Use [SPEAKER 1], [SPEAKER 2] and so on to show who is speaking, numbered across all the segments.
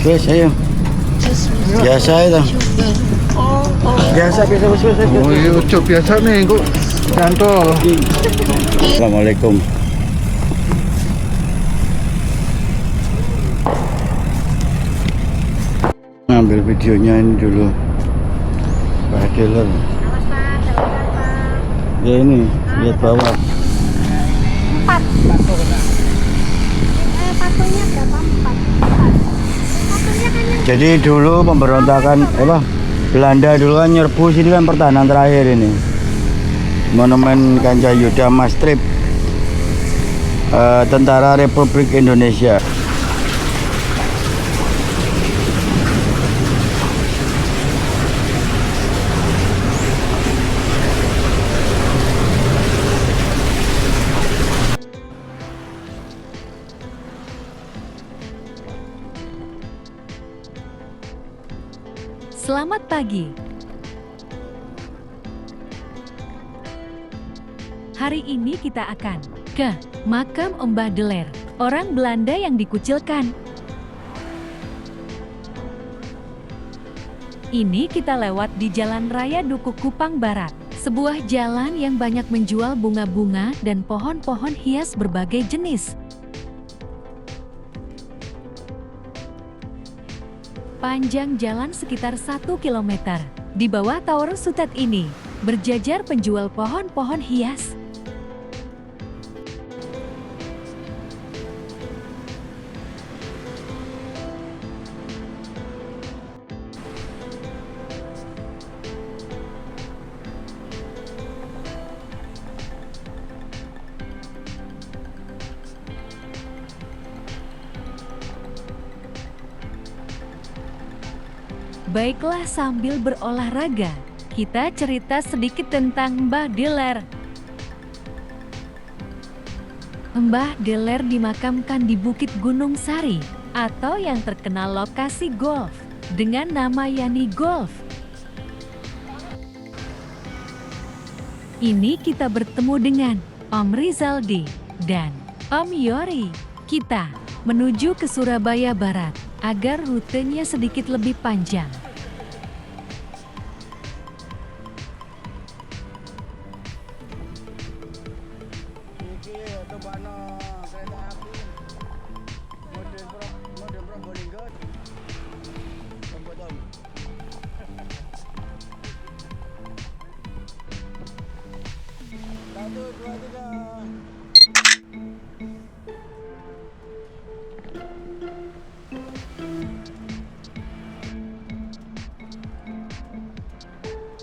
[SPEAKER 1] Wes, ayo. Biasa itu. Biasa, wes.
[SPEAKER 2] Oh iya, ojo biasa nih, kok cantol.
[SPEAKER 1] Assalamualaikum. Ambil videonya ini dulu. Pak dealer. Ya ini, lihat bawah.
[SPEAKER 3] 4. Patunya berapa? 4. Patunya kan yang
[SPEAKER 1] Jadi dulu pemberontakan Belanda dulu kan nyerbu sini kan pertahanan terakhir ini. Monumen Kancah Yuda Mastrip, Tentara Republik Indonesia.
[SPEAKER 4] Selamat pagi. Hari ini kita akan ke makam Mbah Deler, orang Belanda yang dikucilkan. Ini kita lewat di Jalan Raya Duku Kupang Barat, sebuah jalan yang banyak menjual bunga-bunga dan pohon-pohon hias berbagai jenis. Panjang jalan sekitar 1 km. Di bawah Tower Sutet ini, berjajar penjual pohon-pohon hias. Baiklah, sambil berolahraga, kita cerita sedikit tentang Mbah Deler. Mbah Deler dimakamkan di Bukit Gunung Sari, atau yang terkenal lokasi golf, dengan nama Yani Golf. Ini kita bertemu dengan Om Rizaldi dan Om Yori. Kita menuju ke Surabaya Barat, agar rutenya sedikit lebih panjang.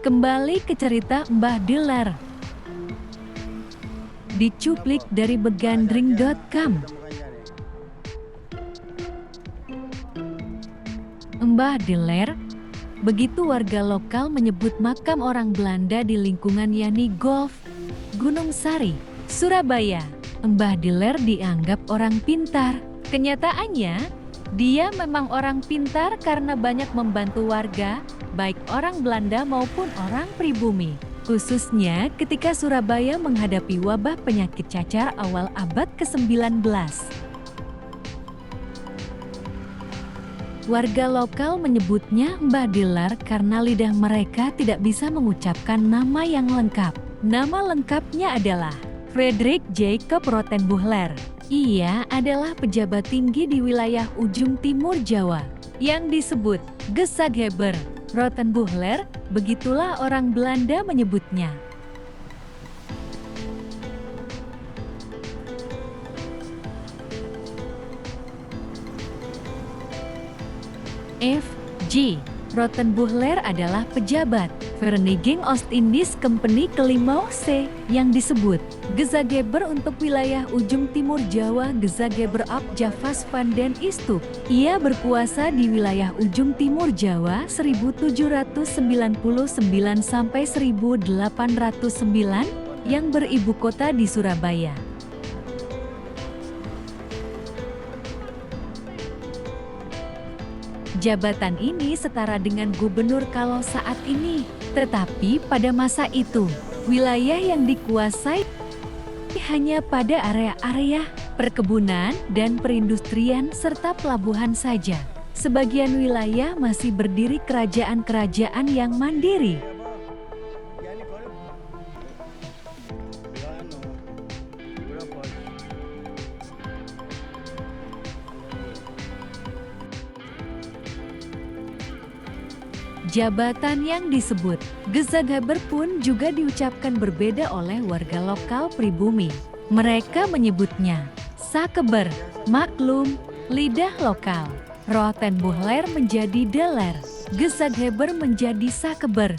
[SPEAKER 4] Kembali ke cerita Mbah Deler. Dicuplik dari begandring.com. Mbah Deler, begitu warga lokal menyebut makam orang Belanda di lingkungan Yani Golf, Gunung Sari, Surabaya. Mbah Deler dianggap orang pintar. Kenyataannya, dia memang orang pintar karena banyak membantu warga, baik orang Belanda maupun orang pribumi. Khususnya ketika Surabaya menghadapi wabah penyakit cacar awal abad ke-19. Warga lokal menyebutnya Mbah Deler karena lidah mereka tidak bisa mengucapkan nama yang lengkap. Nama lengkapnya adalah Frederik Jacob Rottenbuchler. Ia adalah pejabat tinggi di wilayah ujung timur Jawa yang disebut Gezaghebber Rottenbuchler, begitulah orang Belanda menyebutnya. F.G. Rottenbuchler adalah pejabat Vereniging Oost-Indisch Company ke-5 yang disebut Gezaghebber untuk wilayah ujung timur Jawa, Gezaghebber op Javas van den Istub. Ia berkuasa di wilayah ujung timur Jawa 1799 sampai 1809 yang beribu kota di Surabaya. Jabatan ini setara dengan gubernur kalau saat ini, tetapi pada masa itu, wilayah yang dikuasai hanya pada area-area perkebunan dan perindustrian serta pelabuhan saja. sebagian wilayah masih berdiri kerajaan-kerajaan yang mandiri. Jabatan yang disebut Gezaghebber pun juga diucapkan berbeda oleh warga lokal pribumi. Mereka menyebutnya Sakeber, maklum, lidah lokal. Rottenbuchler menjadi Deler, Gezaghebber menjadi Sakeber.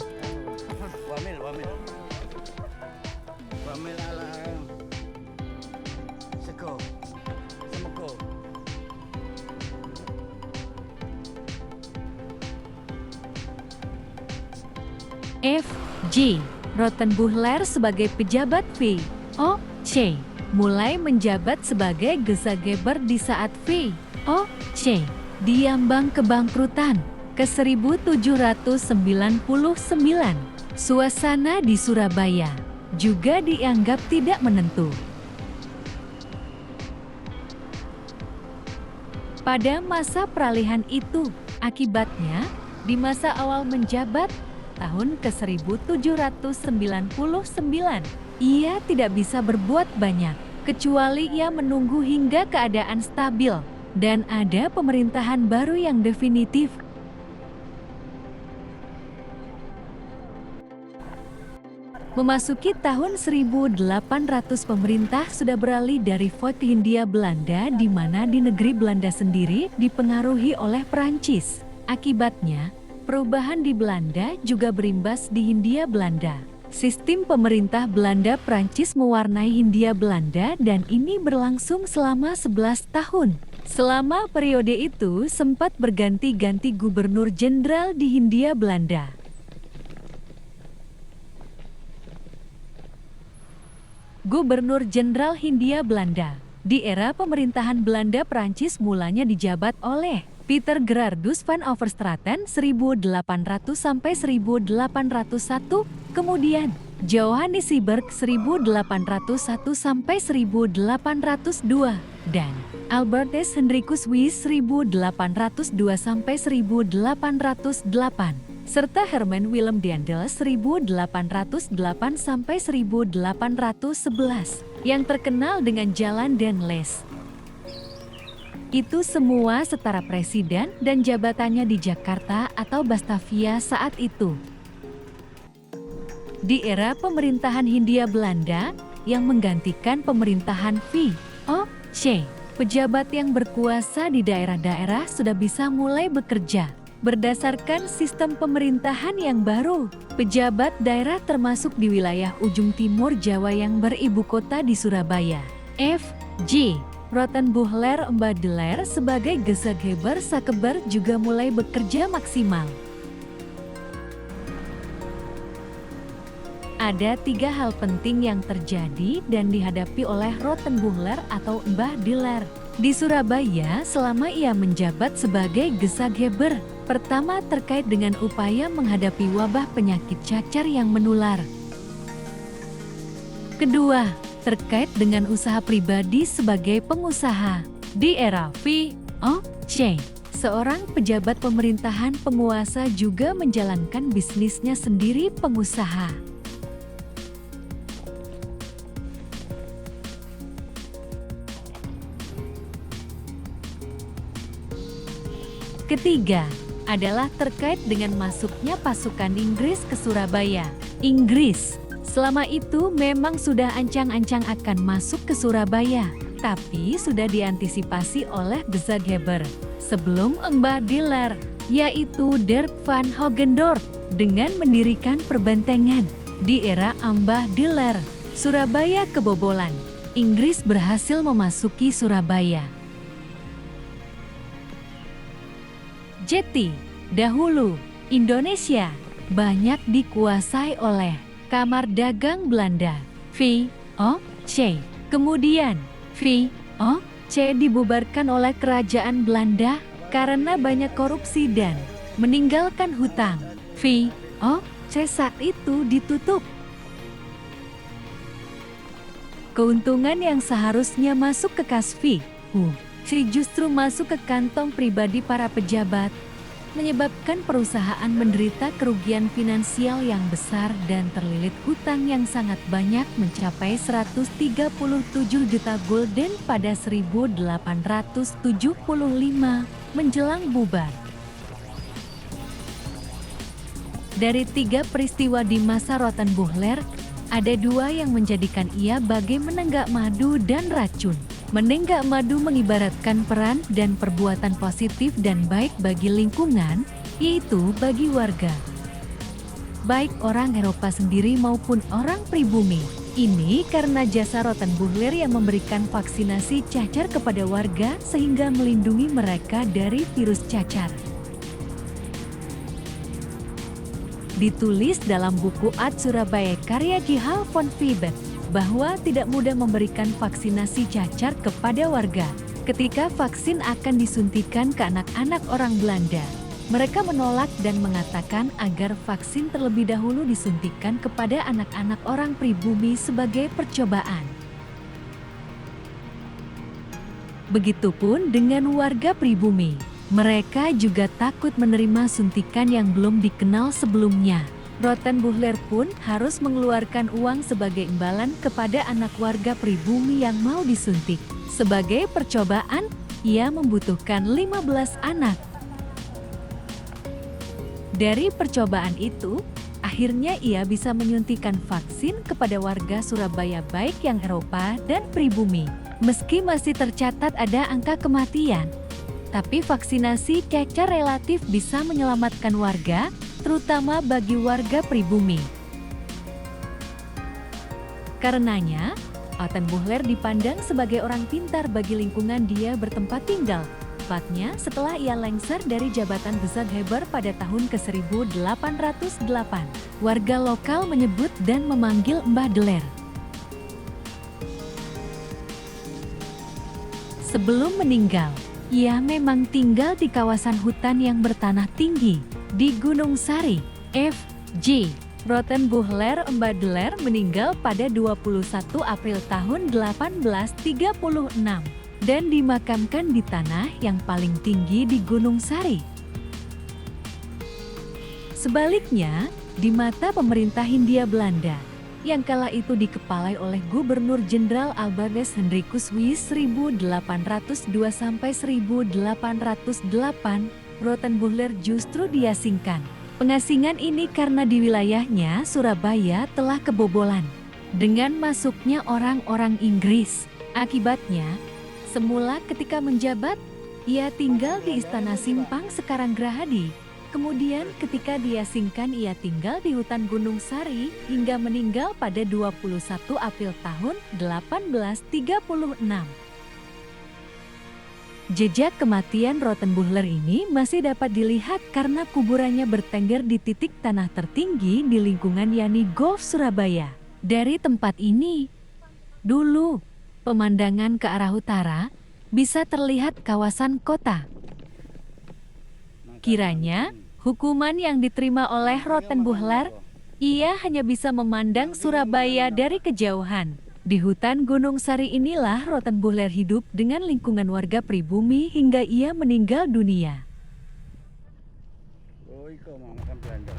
[SPEAKER 4] F. J. Rottenbuchler sebagai pejabat V. O. C. mulai menjabat sebagai Gezaghebber di saat V. O. C. diambang kebangkrutan ke 1799. Suasana di Surabaya juga dianggap tidak menentu. Pada masa peralihan itu, akibatnya, di masa awal menjabat, tahun ke 1799, ia tidak bisa berbuat banyak, kecuali ia menunggu hingga keadaan stabil, dan ada pemerintahan baru yang definitif. Memasuki tahun 1800 pemerintah sudah beralih dari Voigt Hindia Belanda di mana di negeri Belanda sendiri dipengaruhi oleh Perancis. Akibatnya, perubahan di Belanda juga berimbas di Hindia Belanda. Sistem pemerintah Belanda Prancis mewarnai Hindia Belanda dan ini berlangsung selama 11 tahun. Selama periode itu sempat berganti-ganti gubernur jenderal di Hindia Belanda. Gubernur Jenderal Hindia Belanda di era pemerintahan Belanda Prancis mulanya dijabat oleh Pieter Gerardus van Overstraten 1800 sampai 1801, kemudian Johannes Sieberg 1801 sampai 1802 dan Albertus Hendrikus Wyss 1802 sampai 1808 serta Herman Willem Daendels 1808 sampai 1811 yang terkenal dengan Jalan Den Les. Itu semua setara presiden dan jabatannya di Jakarta atau Batavia saat itu. Di era pemerintahan Hindia Belanda yang menggantikan pemerintahan V. O. C. pejabat yang berkuasa di daerah-daerah sudah bisa mulai bekerja. Berdasarkan sistem pemerintahan yang baru, pejabat daerah termasuk di wilayah ujung timur Jawa yang beribu kota di Surabaya. F. J. Rottenbuchler Embadeler sebagai Gezaghebber Sakeber juga mulai bekerja maksimal. Ada 3 hal penting yang terjadi dan dihadapi oleh Rottenbuchler atau Mbah Deler di Surabaya selama ia menjabat sebagai Gezaghebber. Pertama, terkait dengan upaya menghadapi wabah penyakit cacar yang menular. Kedua, terkait dengan usaha pribadi sebagai pengusaha. Di era V. O. C. seorang pejabat pemerintahan penguasa juga menjalankan bisnisnya sendiri pengusaha. Ketiga, adalah terkait dengan masuknya pasukan Inggris ke Surabaya. Inggris selama itu memang sudah ancang-ancang akan masuk ke Surabaya, tapi sudah diantisipasi oleh Gezaghebber sebelum Mbah Deler, yaitu Dirk van Hogendorp, dengan mendirikan perbentengan. Di era Mbah Deler, Surabaya kebobolan. Inggris berhasil memasuki Surabaya. Jeti, dahulu, Indonesia banyak dikuasai oleh Kamar Dagang Belanda, V. O. C. Kemudian, V. O. C. dibubarkan oleh kerajaan Belanda karena banyak korupsi dan meninggalkan hutang. V. O. C. saat itu ditutup. Keuntungan yang seharusnya masuk ke kas V. U. Sri justru masuk ke kantong pribadi para pejabat, menyebabkan perusahaan menderita kerugian finansial yang besar dan terlilit hutang yang sangat banyak mencapai 137 juta gulden pada 1875 menjelang bubar. Dari 3 peristiwa di masa Rottenbuchler, ada 2 yang menjadikan ia bagai menenggak madu dan racun. Menenggak madu mengibaratkan peran dan perbuatan positif dan baik bagi lingkungan, yaitu bagi warga. Baik orang Eropa sendiri maupun orang pribumi. Ini karena jasa Rottenbuchler yang memberikan vaksinasi cacar kepada warga sehingga melindungi mereka dari virus cacar. Ditulis dalam buku Ad Surabaya karya J.H. von Vibert, bahwa tidak mudah memberikan vaksinasi cacar kepada warga. Ketika vaksin akan disuntikan ke anak-anak orang Belanda, mereka menolak dan mengatakan agar vaksin terlebih dahulu disuntikan kepada anak-anak orang pribumi sebagai percobaan. Begitupun dengan warga pribumi, mereka juga takut menerima suntikan yang belum dikenal sebelumnya. Rottenbuchler pun harus mengeluarkan uang sebagai imbalan kepada anak warga pribumi yang mau disuntik. Sebagai percobaan, ia membutuhkan 15 anak. Dari percobaan itu, akhirnya ia bisa menyuntikkan vaksin kepada warga Surabaya baik yang Eropa dan pribumi. Meski masih tercatat ada angka kematian, tapi vaksinasi cacar relatif bisa menyelamatkan warga, terutama bagi warga pribumi. Karenanya, Rottenbuchler dipandang sebagai orang pintar bagi lingkungan dia bertempat tinggal. Tepatnya setelah ia lengser dari jabatan Gezaghebor pada tahun ke-1808. Warga lokal menyebut dan memanggil Mbah Deler. Sebelum meninggal, ia memang tinggal di kawasan hutan yang bertanah tinggi di Gunung Sari. F.J. Rottenbuchler Mbah Deler meninggal pada 21 April tahun 1836 dan dimakamkan di tanah yang paling tinggi di Gunung Sari. Sebaliknya, di mata pemerintah Hindia Belanda, yang kala itu dikepalai oleh Gubernur Jenderal Albertus Hendrikus Wyss 1802-1808, Rottenbuchler justru diasingkan. Pengasingan ini karena di wilayahnya Surabaya telah kebobolan dengan masuknya orang-orang Inggris. Akibatnya, semula ketika menjabat, ia tinggal di Istana Simpang sekarang Gerahadi. Kemudian ketika diasingkan ia tinggal di hutan Gunung Sari hingga meninggal pada 21 April tahun 1836. Jejak kematian Rottenbuchler ini masih dapat dilihat karena kuburannya bertengger di titik tanah tertinggi di lingkungan Yani Golf Surabaya. Dari tempat ini, dulu, pemandangan ke arah utara bisa terlihat kawasan kota. Kiranya, hukuman yang diterima oleh Rottenbuchler, ia hanya bisa memandang Surabaya dari kejauhan. Di hutan Gunung Sari inilah Rottenbuchler hidup dengan lingkungan warga pribumi hingga ia meninggal dunia.
[SPEAKER 1] Oh, iko mau makan Belanda.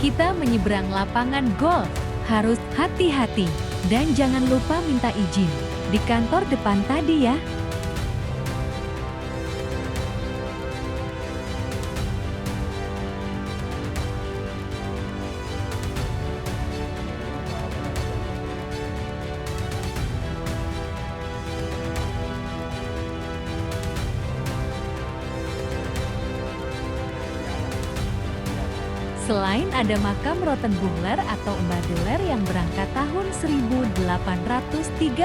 [SPEAKER 4] Kita menyeberang lapangan golf, harus hati-hati dan jangan lupa minta izin di kantor depan tadi ya. Selain ada makam Rottenbuchler atau Mbah Deler yang berangkat tahun 1836,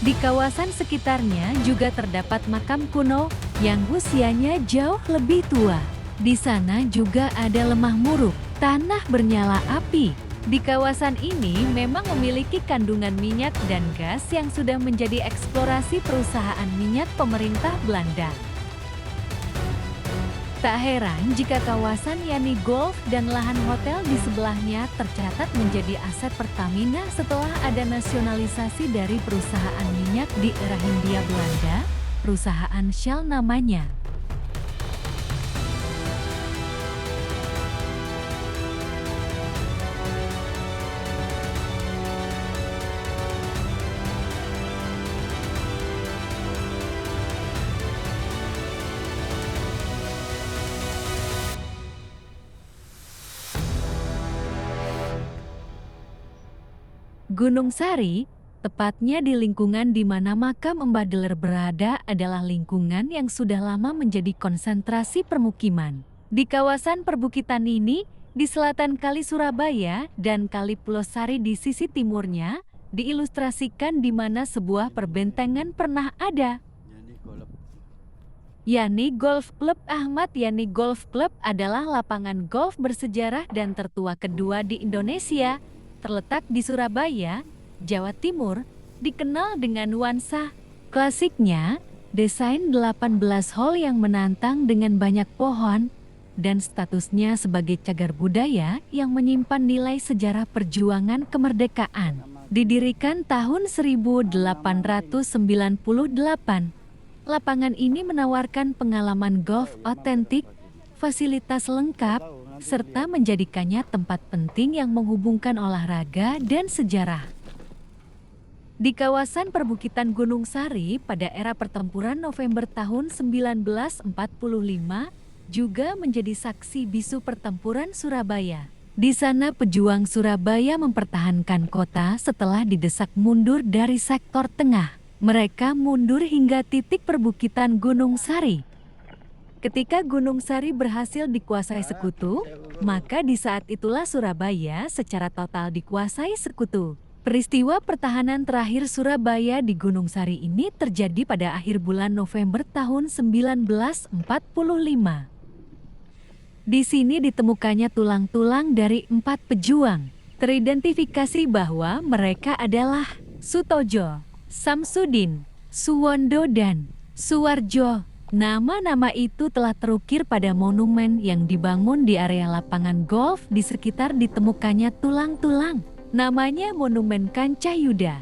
[SPEAKER 4] di kawasan sekitarnya juga terdapat makam kuno yang usianya jauh lebih tua. Di sana juga ada lemah muruk, tanah bernyala api. Di kawasan ini memang memiliki kandungan minyak dan gas yang sudah menjadi eksplorasi perusahaan minyak pemerintah Belanda. Tak heran jika kawasan Yani Golf dan lahan hotel di sebelahnya tercatat menjadi aset Pertamina setelah ada nasionalisasi dari perusahaan minyak di era Hindia Belanda, perusahaan Shell namanya. Gunung Sari, tepatnya di lingkungan di mana makam Mbah Deler berada adalah lingkungan yang sudah lama menjadi konsentrasi permukiman. Di kawasan perbukitan ini, di selatan Kali Surabaya dan Kali Pulau Sari di sisi timurnya, diilustrasikan di mana sebuah perbentengan pernah ada. Yani Golf Club. Ahmad Yani Golf Club adalah lapangan golf bersejarah dan tertua kedua di Indonesia. Terletak di Surabaya, Jawa Timur, dikenal dengan nuansa klasiknya, desain 18 hole yang menantang dengan banyak pohon, dan statusnya sebagai cagar budaya yang menyimpan nilai sejarah perjuangan kemerdekaan. Didirikan tahun 1898, lapangan ini menawarkan pengalaman golf otentik, fasilitas lengkap, serta menjadikannya tempat penting yang menghubungkan olahraga dan sejarah. Di kawasan perbukitan Gunung Sari pada era pertempuran November tahun 1945 juga menjadi saksi bisu pertempuran Surabaya. Di sana pejuang Surabaya mempertahankan kota setelah didesak mundur dari sektor tengah. Mereka mundur hingga titik perbukitan Gunung Sari. Ketika Gunung Sari berhasil dikuasai sekutu, maka di saat itulah Surabaya secara total dikuasai sekutu. Peristiwa pertahanan terakhir Surabaya di Gunung Sari ini terjadi pada akhir bulan November tahun 1945. Di sini ditemukannya tulang-tulang dari 4 pejuang. Teridentifikasi bahwa mereka adalah Sutojo, Samsudin, Suwondo, dan Suwarjo. Nama-nama itu telah terukir pada monumen yang dibangun di area lapangan golf di sekitar ditemukannya tulang-tulang. Namanya Monumen Kancah Yuda.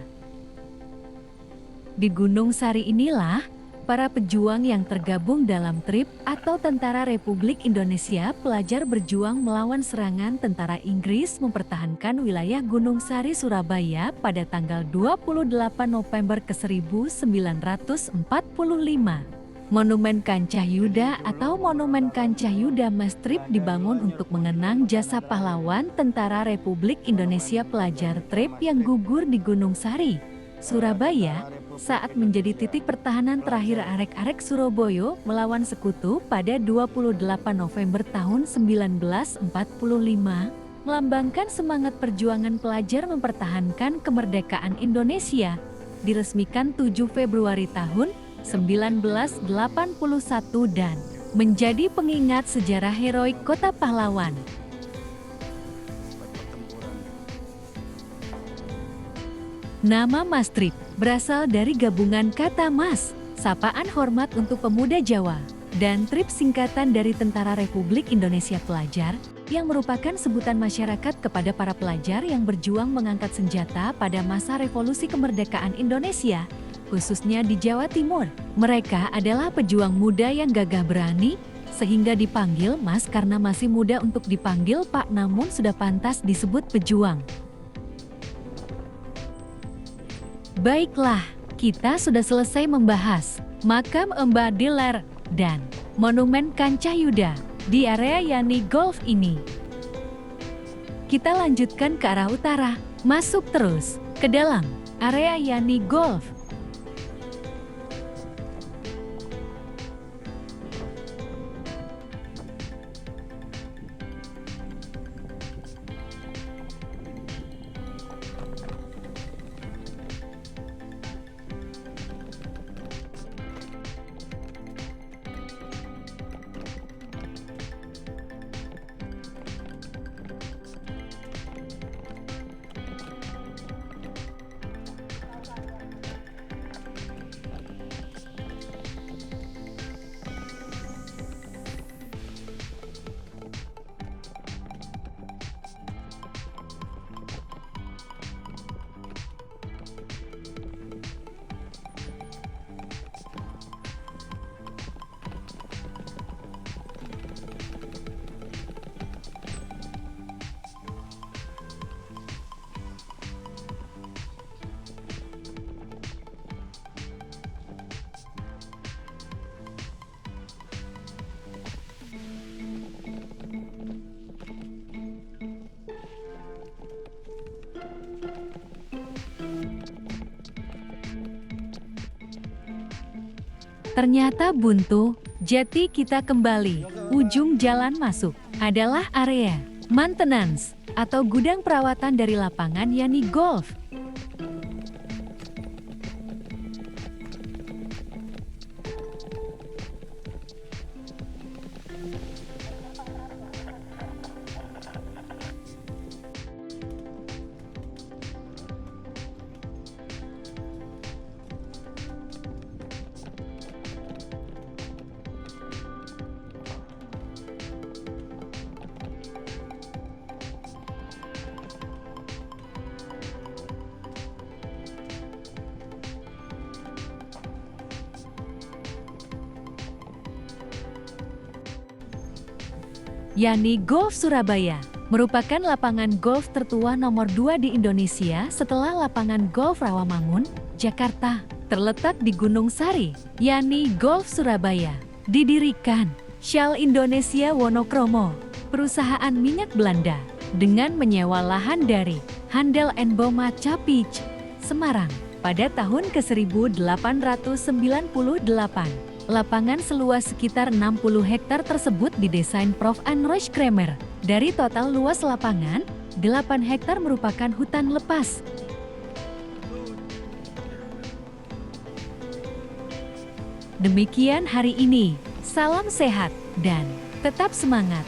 [SPEAKER 4] Di Gunung Sari inilah, para pejuang yang tergabung dalam TRIP atau Tentara Republik Indonesia Pelajar berjuang melawan serangan tentara Inggris mempertahankan wilayah Gunung Sari Surabaya pada tanggal 28 November ke 1945. Monumen Kancah Yuda atau Monumen Kancah Yuda Mastrip dibangun untuk mengenang jasa pahlawan Tentara Republik Indonesia Pelajar TRIP yang gugur di Gunung Sari, Surabaya, saat menjadi titik pertahanan terakhir arek-arek Surabaya melawan sekutu pada 28 November tahun 1945, melambangkan semangat perjuangan pelajar mempertahankan kemerdekaan Indonesia, diresmikan 7 Februari tahun 1981 dan menjadi pengingat sejarah heroik kota pahlawan. Nama Mastrip berasal dari gabungan kata mas, sapaan hormat untuk pemuda Jawa, dan trip singkatan dari Tentara Republik Indonesia Pelajar, yang merupakan sebutan masyarakat kepada para pelajar yang berjuang mengangkat senjata pada masa revolusi kemerdekaan Indonesia, khususnya di Jawa Timur. Mereka adalah pejuang muda yang gagah berani, sehingga dipanggil Mas karena masih muda untuk dipanggil Pak namun sudah pantas disebut pejuang. Baiklah, kita sudah selesai membahas makam Mbah Deler dan Monumen Kancah Yuda di area Yani Golf ini. Kita lanjutkan ke arah utara, masuk terus ke dalam area Yani Golf. Ternyata buntu, jadi kita kembali. Ujung jalan masuk adalah area maintenance atau gudang perawatan dari lapangan Yani Golf. Yani Golf Surabaya merupakan lapangan golf tertua nomor 2 di Indonesia setelah lapangan golf Rawamangun, Jakarta. Terletak di Gunung Sari, Yani Golf Surabaya. Didirikan Shell Indonesia Wonokromo, perusahaan minyak Belanda, dengan menyewa lahan dari Handel and Boma Capich, Semarang, pada tahun ke-1898. Lapangan seluas sekitar 60 hektar tersebut didesain Prof. Anroich Kramer. Dari total luas lapangan, 8 hektar merupakan hutan lepas. Demikian hari ini, salam sehat dan tetap semangat.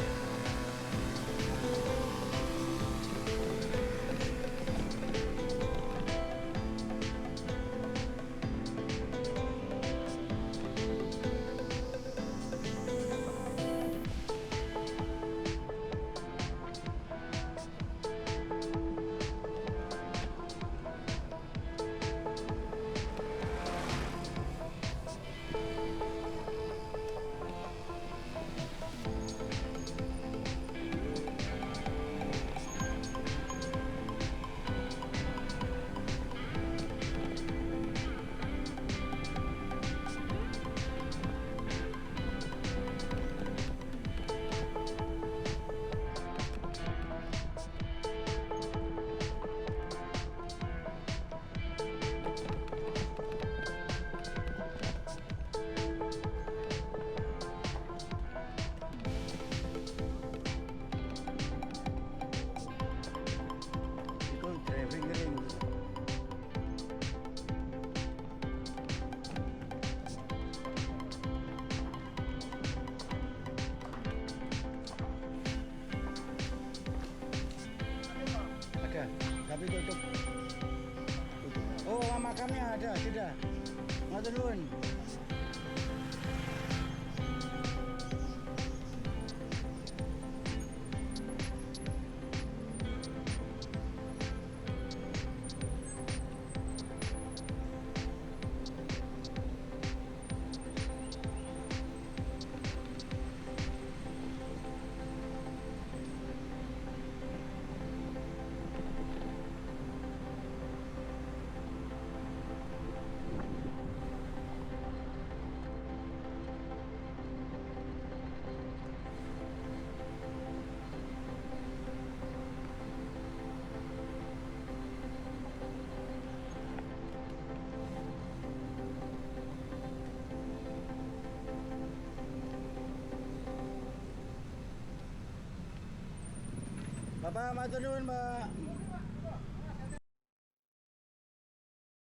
[SPEAKER 1] Tapi tutup. Oh, makamnya ada, sudah. Matur nuwun. Bapak matur nuwun, Mbak.